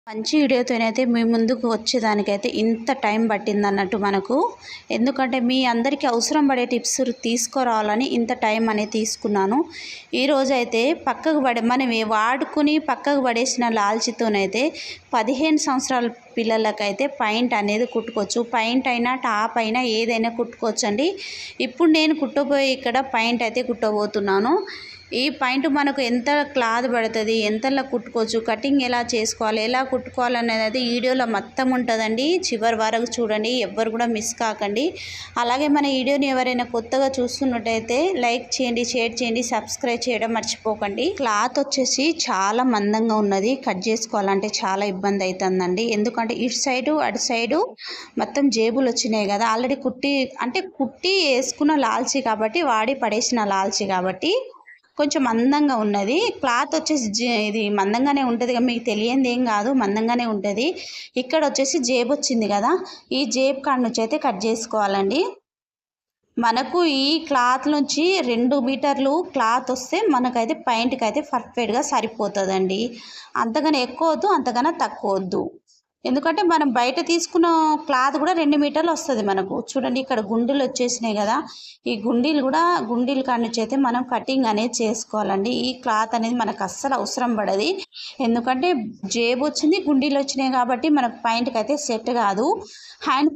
మంచి వీడియోతోనైతే మీ ముందుకు వచ్చేదానికైతే ఇంత టైం పట్టిందన్నట్టు మనకు. ఎందుకంటే మీ అందరికీ అవసరం పడే టిప్స్ తీసుకురావాలని ఇంత టైం అనేది తీసుకున్నాను. ఈరోజైతే మనం వాడుకుని పక్కకు పడేసిన లాల్చితోనైతే 15 సంవత్సరాల పిల్లలకైతే పాయింట్ అనేది కుట్టుకోవచ్చు. పాయింట్ అయినా టాప్ అయినా ఏదైనా కుట్టుకోవచ్చండి. ఇప్పుడు నేను కుట్టబోయే ఇక్కడ పాయింట్ అయితే కుట్టబోతున్నాను. ఈ పాయింట్ మనకు ఎంత క్లాత్ పడుతుంది, ఎంతలా కుట్టుకోవచ్చు, కటింగ్ ఎలా చేసుకోవాలి, ఎలా కుట్టుకోవాలనేది అయితే వీడియోలో మొత్తం ఉంటుందండి. చివరి వరకు చూడండి, ఎవ్వరు కూడా మిస్ కాకండి. అలాగే మన వీడియోని ఎవరైనా కొత్తగా చూస్తున్నట్టయితే లైక్ చేయండి, షేర్ చేయండి, సబ్స్క్రైబ్ చేయడం మర్చిపోకండి. క్లాత్ వచ్చేసి చాలా మందంగా ఉన్నది, కట్ చేసుకోవాలంటే చాలా ఇబ్బంది అవుతుందండి. ఎందుకంటే ఇటు సైడు అటు సైడు మొత్తం జేబులు వచ్చినాయి కదా, ఆల్రెడీ కుట్టి వేసుకున్న లాల్చి కాబట్టి, వాడి పడేసిన లాల్చి కాబట్టి కొంచెం మందంగా ఉన్నది. క్లాత్ వచ్చేసి ఇది మందంగానే ఉంటుంది, మీకు తెలియంది ఏం కాదు, మందంగానే ఉంటుంది. ఇక్కడ వచ్చేసి జేబు వచ్చింది కదా, ఈ జేబు కాడ నుంచి అయితే కట్ చేసుకోవాలండి. మనకు ఈ క్లాత్ నుంచి 2 మీటర్లు క్లాత్ వస్తే మనకైతే పాయింట్కి అయితే పర్ఫెక్ట్గా సరిపోతుందండి. అంతగానే ఎక్కువ వద్దు, అంతగానే తక్కువ వద్దు. ఎందుకంటే మనం బయట తీసుకున్న క్లాత్ కూడా 2 మీటర్లు వస్తుంది మనకు. చూడండి, ఇక్కడ గుండీలు వచ్చేసినాయి కదా, ఈ గుండీల కాడ నుంచి అయితే మనం కటింగ్ అనేది చేసుకోవాలండి. ఈ క్లాత్ అనేది మనకు అస్సలు అవసరం పడది. ఎందుకంటే జేబు వచ్చింది, గుండీలు వచ్చినాయి కాబట్టి మనకు పాయింట్కి అయితే సెట్ కాదు.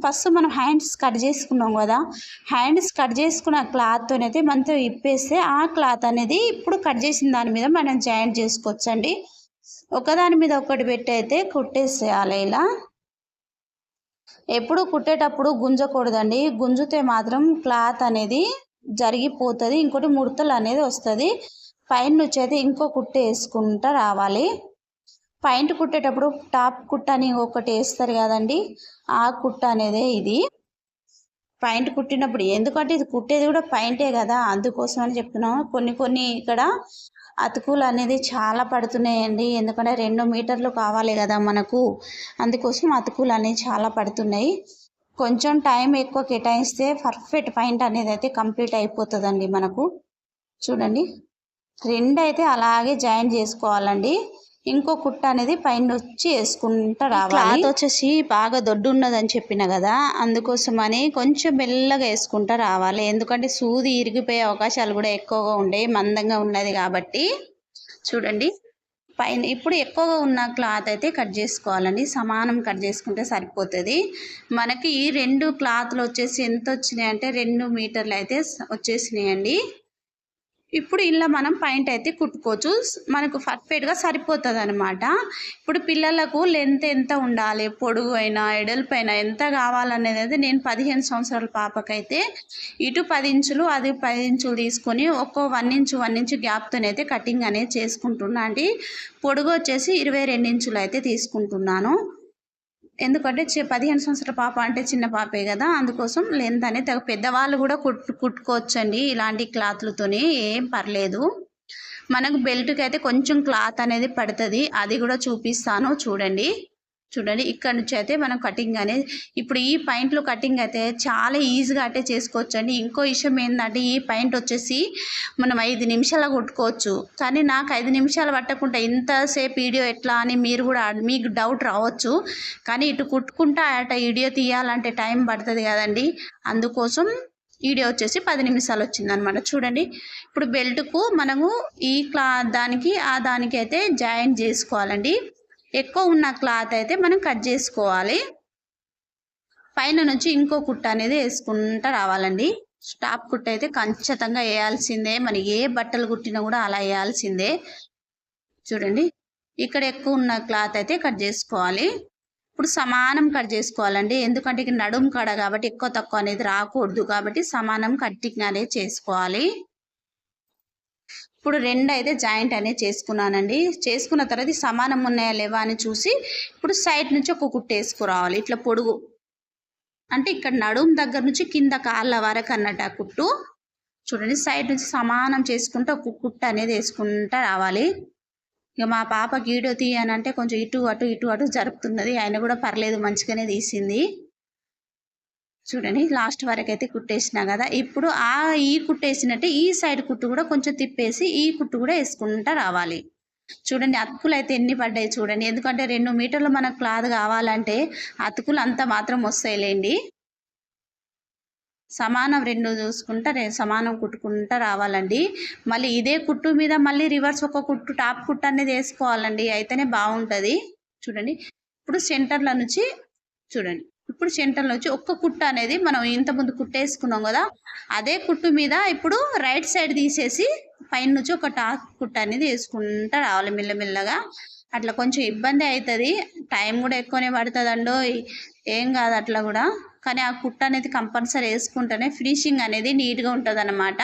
ఫస్ట్ మనం హ్యాండ్స్ కట్ చేసుకున్నాం కదా, హ్యాండ్స్ కట్ చేసుకున్న క్లాత్తోనైతే మనతో ఇప్పేస్తే ఆ క్లాత్ అనేది ఇప్పుడు కట్ చేసిన దాని మీద మనం జాయింట్ చేసుకోవచ్చండి. ఒకదాని మీద ఒకటి పెట్టి అయితే కుట్టేసేయాలి. ఇలా ఎప్పుడు కుట్టేటప్పుడు గుంజకూడదండి, గుంజితే మాత్రం క్లాత్ అనేది జరిగిపోతుంది, ఇంకోటి ముడతలు అనేది వస్తుంది. పైన నుంచి అయితే ఇంకో కుట్టు వేసుకుంటూ రావాలి. పాయింట్ కుట్టేటప్పుడు టాప్ కుట్ట అని ఒకటి వేస్తారు కదండి, ఆ కుట్ట అనేదే ఇది. పాయింట్ కుట్టినప్పుడు, ఎందుకంటే ఇది కుట్టేది కూడా పాయింటే కదా, అందుకోసం అని చెప్తున్నాము. కొన్ని ఇక్కడ అతుకులు అనేది చాలా పడుతున్నాయండి. ఎందుకంటే 2 మీటర్లు కావాలి కదా మనకు, అందుకోసం అతుకులు అనేవి చాలా పడుతున్నాయి. కొంచెం టైం ఎక్కువ కేటాయిస్తే పర్ఫెక్ట్ పాయింట్ అనేది అయితే కంప్లీట్ అయిపోతుందండి మనకు. చూడండి, 2 అయితే అలాగే జాయిన్ చేసుకోవాలండి. ఇంకో కుట్ట అనేది పైన వచ్చి వేసుకుంటూ రావాలి. క్లాత్ వచ్చేసి బాగా దొడ్డు ఉన్నదని చెప్పిన కదా, అందుకోసమని కొంచెం మెల్లగా వేసుకుంటూ రావాలి. ఎందుకంటే సూది ఇరిగిపోయే అవకాశాలు కూడా ఎక్కువగా ఉండే, మందంగా ఉన్నది కాబట్టి. చూడండి, పైన ఇప్పుడు ఎక్కువగా ఉన్న క్లాత్ అయితే కట్ చేసుకోవాలండి, సమానం కట్ చేసుకుంటే సరిపోతుంది. మనకి ఈ 2 క్లాత్లు వచ్చేసి ఎంత వచ్చినాయి అంటే 2 మీటర్లు అయితే వచ్చేసినాయండి. ఇప్పుడు ఇలా మనం పాయింట్ అయితే కుట్టుకోవచ్చు, మనకు పర్ఫెక్ట్గా సరిపోతుంది అనమాట. ఇప్పుడు పిల్లలకు లెంత్ ఎంత ఉండాలి, పొడుగు అయినా ఎడల్పు అయినా ఎంత కావాలనేది అయితే నేను 15 సంవత్సరాల పాపకైతే ఇటు 10 ఇంచులు అది 10 ఇంచులు తీసుకొని ఒక్కో 1 ఇంచు గ్యాప్తోనైతే కటింగ్ అనేది చేసుకుంటున్నా అండి. పొడుగు వచ్చేసి 22 ఇంచులు అయితే తీసుకుంటున్నాను. ఎందుకంటే 15 సంవత్సరాల పాప అంటే చిన్న పాపే కదా, అందుకోసం లెంత్ అనేది పెద్దవాళ్ళు కూడా కుట్టుకోవచ్చండి ఇలాంటి క్లాత్లతోని, ఏం పర్లేదు. మనకు బెల్ట్కి అయితే కొంచెం క్లాత్ అనేది పడుతుంది, అది కూడా చూపిస్తాను. చూడండి, ఇక్కడ నుంచి అయితే మనం కటింగ్ అనేది ఇప్పుడు ఈ పాయింట్లు కటింగ్ అయితే చాలా ఈజీగా అయితే చేసుకోవచ్చండి. ఇంకో విషయం ఏంటంటే ఈ పాయింట్ వచ్చేసి మనం 5 నిమిషాలు కుట్టుకోవచ్చు, కానీ నాకు 5 నిమిషాలు పట్టకుండా ఇంతసేపు వీడియో ఎట్లా అని మీకు డౌట్ రావచ్చు. కానీ ఇటు కుట్టుకుంటా అట వీడియో తీయాలంటే టైం పడుతుంది కదండి, అందుకోసం వీడియో వచ్చేసి 10 నిమిషాలు వచ్చిందనమాట. చూడండి, ఇప్పుడు బెల్ట్కు మనము ఈ దానికి అయితే జాయింట్ చేసుకోవాలండి. ఎక్కువ ఉన్న క్లాత్ అయితే మనం కట్ చేసుకోవాలి. పైన నుంచి ఇంకో కుట్ట అనేది వేసుకుంటూ రావాలండి. స్టాప్ కుట్ట అయితే ఖచ్చితంగా వేయాల్సిందే, మన ఏ బట్టలు కుట్టినా కూడా అలా వేయాల్సిందే. చూడండి, ఇక్కడ ఎక్కువ ఉన్న క్లాత్ అయితే కట్ చేసుకోవాలి. ఇప్పుడు సమానం కట్ చేసుకోవాలండి, ఎందుకంటే ఇక్కడ నడుము కాడ కాబట్టి ఎక్కువ తక్కువ అనేది రాకూడదు, కాబట్టి సమానం కట్టింగ్ అనేది చేసుకోవాలి. ఇప్పుడు 2 అయితే జాయింట్ అనేది చేసుకున్నానండి. చేసుకున్న తర్వాత సమానం ఉన్నాయా లేవా అని చూసి ఇప్పుడు సైడ్ నుంచి ఒక కుట్టు వేసుకురావాలి. ఇట్లా పొడుగు అంటే ఇక్కడ నడుము దగ్గర నుంచి కింద కాళ్ళ వరకు అన్నట్టు ఆ కుట్టు. చూడండి, సైడ్ నుంచి సమానం చేసుకుంటూ ఒక కుట్టు అనేది వేసుకుంటూ రావాలి. ఇక మా పాపకి వీడియో తీయనంటే కొంచెం ఇటు అటు జరుపుతున్నది, ఆయన కూడా పర్లేదు మంచిగానే తీసింది. చూడండి, లాస్ట్ వరకు అయితే కుట్టేసినా కదా, ఇప్పుడు ఈ కుట్టేసినట్టే ఈ సైడ్ కుట్టు కూడా కొంచెం తిప్పేసి ఈ కుట్టు కూడా వేసుకుంటూ రావాలి. చూడండి అతుకులు అయితే ఎన్ని పడ్డాయి చూడండి. ఎందుకంటే 2 మీటర్లు మనకు క్లాత్ కావాలంటే అతుకులు అంత మాత్రం వస్తాయిలేండి. సమానం 2 చూసుకుంటా సమానం కుట్టుకుంటా రావాలండి. మళ్ళీ ఇదే కుట్టు మీద మళ్ళీ రివర్స్ ఒక కుట్టు టాప్ కుట్టు అనేది వేసుకోవాలండి. అయితేనే బాగుంటుంది. చూడండి ఇప్పుడు సెంటర్ల నుంచి చూడండి. ఇప్పుడు సెంటర్లో వచ్చి ఒక్క కుట్టు అనేది మనం ఇంతకుముందు కుట్టేసుకున్నాం కదా, అదే కుట్టు మీద ఇప్పుడు రైట్ సైడ్ తీసేసి పైన నుంచి ఒక టాప్ కుట్టు అనేది వేసుకుంటా రావాలి మెల్లమెల్లగా. అట్లా కొంచెం ఇబ్బంది అవుతుంది, టైం కూడా ఎక్కువనే పడుతుందండో. ఏం కాదు అట్లా కూడా, కానీ ఆ కుట్టు అనేది కంపల్సరీ వేసుకుంటేనే ఫినిషింగ్ అనేది నీట్గా ఉంటుంది అన్నమాట.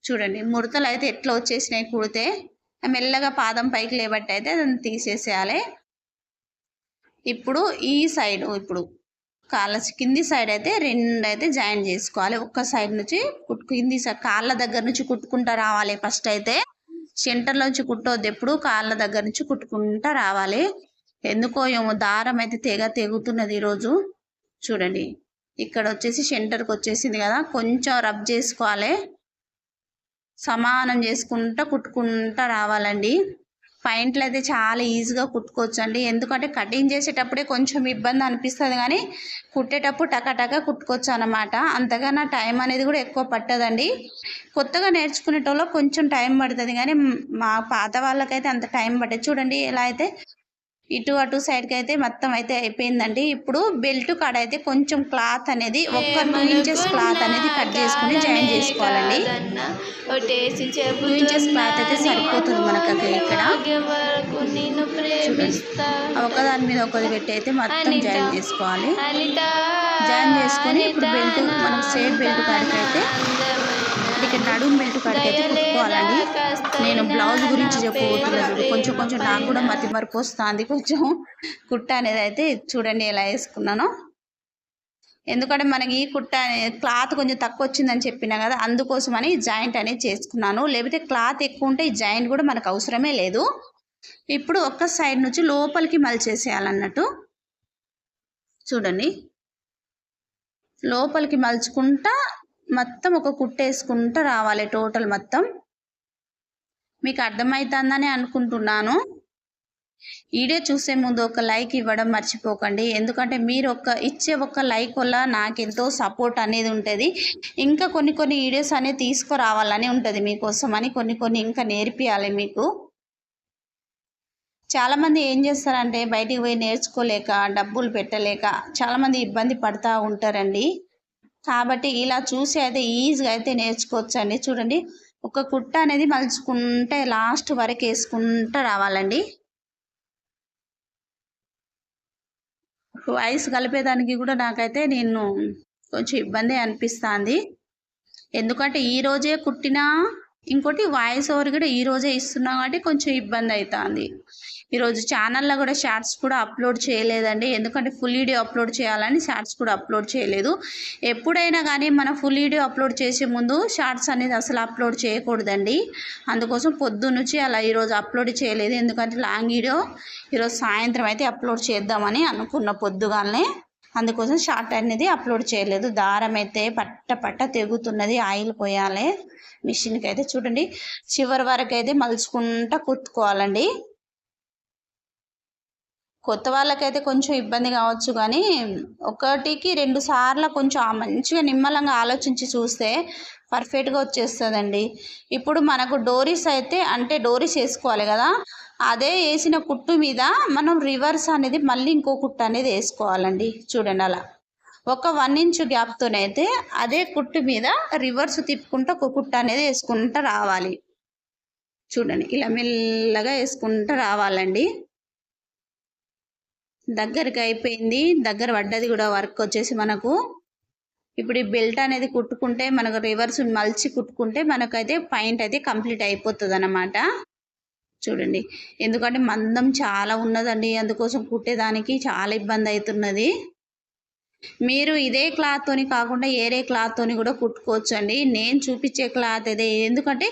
చూడండి ముడతలు అయితే ఎట్లా వచ్చేసినాయి కుడితే. మెల్లగా పాదం పైకి లేబట్టి అయితే దాన్ని తీసేసేయాలి. ఇప్పుడు ఈ సైడ్ ఇప్పుడు కాళ్ళ కింది సైడ్ అయితే 2 అయితే జాయిన్ చేసుకోవాలి. ఒక్క సైడ్ నుంచి కింది కాళ్ళ దగ్గర నుంచి కుట్టుకుంటా రావాలి. ఫస్ట్ అయితే సెంటర్లోంచి కుట్టవద్దు, ఎప్పుడు కాళ్ళ దగ్గర నుంచి కుట్టుకుంటా రావాలి. ఎందుకో ఏమో దారం అయితే తెగుతున్నది ఈరోజు. చూడండి ఇక్కడ వచ్చేసి సెంటర్కి వచ్చేసింది కదా, కొంచెం రబ్ చేసుకోవాలి. సమానం చేసుకుంటా కుట్టుకుంటా రావాలండి. పాయింట్లు అయితే చాలా ఈజీగా కుట్టుకోవచ్చు అండి. ఎందుకంటే కటింగ్ చేసేటప్పుడే కొంచెం ఇబ్బంది అనిపిస్తుంది, కానీ కుట్టేటప్పుడు టకటక కుట్టుకోవచ్చు అన్నమాట. అంతగా నా టైం అనేది కూడా ఎక్కువ పట్టదండి. కొత్తగా నేర్చుకునేటోళ్ళు కొంచెం టైం పడుతుంది, కానీ మా పాత వాళ్ళకైతే అంత టైం పట్టదు. చూడండి ఎలా అయితే ఇటు అటు సైడ్కి అయితే మొత్తం అయితే అయిపోయిందండి. ఇప్పుడు బెల్ట్ కాడ అయితే కొంచెం క్లాత్ అనేది ఒక 2 ఇంచెస్ క్లాత్ అనేది కట్ చేసుకుని జాయిన్ చేసుకోవాలండి. 2 ఇంచెస్ క్లాత్ అయితే సరిపోతుంది మనకి ఇక్కడ. ఒకదాని మీద ఒకటి పెట్టి అయితే మొత్తం జాయిన్ చేసుకోవాలి. జాయిన్ చేసుకొని ఇప్పుడు బెల్ట్ మనం సేఫ్ బెల్ట్ కాడికి అయితే ఇక్కడ నడుము బెల్ట్ కాడికి అయితే కుట్టుకోవాలండి. నేను బ్లౌజ్ గురించి చెప్పబోతున్నది, కొంచెం కొంచెం నాకు కూడా మతి మరపు వస్తుంది. కొంచెం కుట్ట అనేది అయితే చూడండి ఎలా వేసుకున్నానో. ఎందుకంటే మనకి ఈ కుట్ట క్లాత్ కొంచెం తక్కువ వచ్చిందని చెప్పినా కదా, అందుకోసమని జాయింట్ అనేది చేసుకున్నాను. లేకపోతే క్లాత్ ఎక్కువ ఉంటే ఈ జాయింట్ కూడా మనకు అవసరమే లేదు. ఇప్పుడు ఒక్క సైడ్ నుంచి లోపలికి మలిచేసేయాలన్నట్టు. చూడండి లోపలికి మలుచుకుంటా మొత్తం ఒక కుట్టేసుకుంటూ రావాలి. టోటల్ మొత్తం మీకు అర్థమవుతుందని అనుకుంటున్నాను. వీడియో చూసే ముందు ఒక లైక్ ఇవ్వడం మర్చిపోకండి. ఎందుకంటే మీరు ఇచ్చే ఒక లైక్ వల్ల నాకెంతో సపోర్ట్ అనేది ఉంటుంది. ఇంకా కొన్ని వీడియోస్ అనేది తీసుకురావాలని ఉంటుంది మీకోసం అని, కొన్ని ఇంకా నేర్పియాలి మీకు. చాలామంది ఏం చేస్తారంటే బయటికి పోయి నేర్చుకోలేక, డబ్బులు పెట్టలేక చాలామంది ఇబ్బంది పడుతూ ఉంటారండి. కాబట్టి ఇలా చూసి అయితే ఈజీగా అయితే నేర్చుకోవచ్చు అండి. చూడండి ఒక కుట్ట అనేది మలుచుకుంటే లాస్ట్ వరకు వేసుకుంటూ రావాలండి. వాయిస్ కలిపేదానికి కూడా నాకైతే నేను కొంచెం ఇబ్బంది అనిపిస్తుంది. ఎందుకంటే ఈరోజే కుట్టినా, ఇంకోటి వాయిస్ ఓవర్ కూడా ఈరోజే ఇస్తున్నా కాబట్టి కొంచెం ఇబ్బంది అవుతుంది. ఈరోజు ఛానల్లో కూడా షార్ట్స్ కూడా అప్లోడ్ చేయలేదండి. ఎందుకంటే ఫుల్ వీడియో అప్లోడ్ చేయాలని షార్ట్స్ కూడా అప్లోడ్ చేయలేదు. ఎప్పుడైనా కానీ మనం ఫుల్ వీడియో అప్లోడ్ చేసే ముందు షార్ట్స్ అనేది అసలు అప్లోడ్ చేయకూడదండి. అందుకోసం పొద్దున్నుంచి అలా ఈరోజు అప్లోడ్ చేయలేదు. ఎందుకంటే లాంగ్ వీడియో ఈరోజు సాయంత్రం అయితే అప్లోడ్ చేద్దామని అనుకున్న పొద్దుగానే. అందుకోసం షార్ట్ అనేది అప్లోడ్ చేయలేదు. దారం అయితే పట్ట తెగుతున్నది, ఆయిల్ పోయాలి మిషన్కి అయితే. చూడండి చివరి వరకు అయితే మలుచుకుంటా కుట్టుకోవాలండి. కొత్త వాళ్ళకైతే కొంచెం ఇబ్బంది కావచ్చు, కానీ 1కి 2 సార్లు కొంచెం మంచిగా నిమ్మలంగా ఆలోచించి చూస్తే పర్ఫెక్ట్గా వచ్చేస్తుందండి. ఇప్పుడు మనకు డోరీస్ అయితే అంటే డోరీస్ వేసుకోవాలి కదా, అదే వేసిన కుట్టు మీద మనం రివర్స్ అనేది మళ్ళీ ఇంకో కుట్టు అనేది వేసుకోవాలండి. చూడండి అలా ఒక 1 ఇంచ్ గ్యాప్తోనైతే అదే కుట్టు మీద రివర్స్ తిప్పుకుంటూ ఒక కుట్టు అనేది వేసుకుంటూ రావాలి. చూడండి ఇలా మెల్లగా వేసుకుంటూ రావాలండి. దగ్గరికి అయిపోయింది, దగ్గర పడ్డది కూడా వర్క్ వచ్చేసి మనకు. ఇప్పుడు ఈ బెల్ట్ అనేది కుట్టుకుంటే మనకు రివర్స్ మలిచి కుట్టుకుంటే మనకైతే పాయింట్ అయితే కంప్లీట్ అయిపోతుంది అన్నమాట. చూడండి ఎందుకంటే మందం చాలా ఉన్నదండి, అందుకోసం కుట్టేదానికి చాలా ఇబ్బంది అవుతున్నది. మీరు ఇదే క్లాత్తోని కాకుండా వేరే క్లాత్తోని కూడా కుట్టుకోవచ్చు అండి. నేను చూపించే క్లాత్ అదే, ఎందుకంటే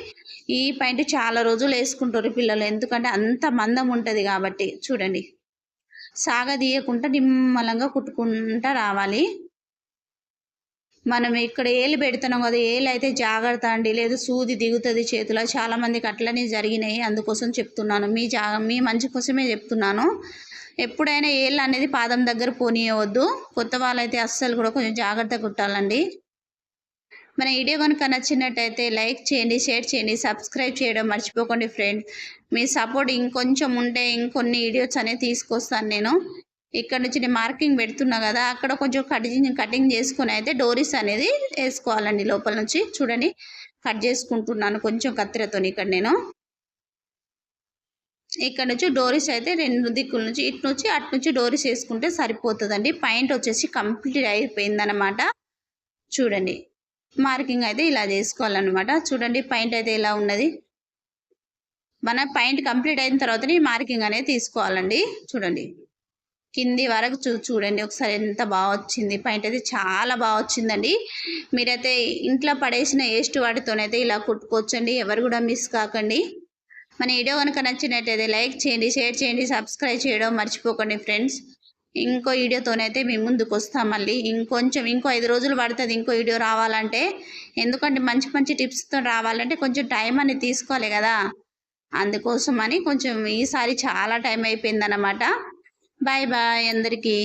ఈ పాయింట్ చాలా రోజులు వేసుకుంటారు పిల్లలు, ఎందుకంటే అంత మందం ఉంటుంది కాబట్టి. చూడండి సాగదీయకుండా నిమ్మలంగా కుట్టుకుంటూ రావాలి. మనం ఇక్కడ ఏలు పెడుతున్నాం కదా, ఏలు అయితే జాగ్రత్త అండి, లేదు సూది దిగుతుంది చేతిలో. చాలామందికి అట్లనే జరిగినాయి, అందుకోసం చెప్తున్నాను. మీ మంచి కోసమే చెప్తున్నాను. ఎప్పుడైనా ఏళ్ళు అనేది పాదం దగ్గర పోనీయవద్దు. కొత్త వాళ్ళైతే అస్సలు కూడా కొంచెం జాగ్రత్తగా కుట్టాలండి. మన వీడియో కనుక నచ్చినట్టయితే లైక్ చేయండి, షేర్ చేయండి, సబ్స్క్రైబ్ చేయడం మర్చిపోకండి ఫ్రెండ్స్. మీ సపోర్ట్ ఇంకొంచెం ఉంటే ఇంకొన్ని వీడియోస్ అనేవి తీసుకొస్తాను నేను. ఇక్కడ నుంచి నేను మార్కింగ్ పెడుతున్నా కదా, అక్కడ కొంచెం కటింగ్ చేసుకుని అయితే డోరీస్ అనేది వేసుకోవాలండి. లోపల నుంచి చూడండి, కట్ చేసుకుంటున్నాను కొంచెం కత్తెరతో. ఇక్కడ నుంచి డోరీస్ అయితే 2 దిక్కుల నుంచి, ఇటు నుంచి అటు నుంచి డోరీస్ వేసుకుంటే సరిపోతుందండి. పాయింట్ వచ్చేసి కంప్లీట్ అయిపోయిందనమాట. చూడండి, మార్కింగ్ అయితే ఇలా చేసుకోవాలన్నమాట. చూడండి, పాయింట్ అయితే ఇలా ఉన్నది. మన పాయింట్ కంప్లీట్ అయిన తర్వాతనే మార్కింగ్ అనేది తీసుకోవాలండి. చూడండి, కింది వరకు చూడండి ఒకసారి ఎంత బాగా వచ్చింది. పాయింట్ అయితే చాలా బాగా వచ్చిందండి. మీరైతే ఇంట్లో పడేసిన వేస్ట్ వాటితోనైతే ఇలా కుట్టుకోవచ్చండి. ఎవరు కూడా మిస్ కాకండి. మన వీడియో కనుక నచ్చినట్టయితే లైక్ చేయండి, షేర్ చేయండి, సబ్స్క్రైబ్ చేయడం మర్చిపోకండి ఫ్రెండ్స్. ఇంకో వీడియోతోనైతే మేము ముందుకు వస్తాం మళ్ళీ. ఇంకో 5 రోజులు పడుతుంది ఇంకో వీడియో రావాలంటే. ఎందుకంటే మంచి టిప్స్తో రావాలంటే కొంచెం టైం అనేది తీసుకోవాలి కదా, అందుకోసం అని కొంచెం ఈసారి చాలా టైం అయిపోయిందన్నమాట. బాయ్ బాయ్ అందరికీ.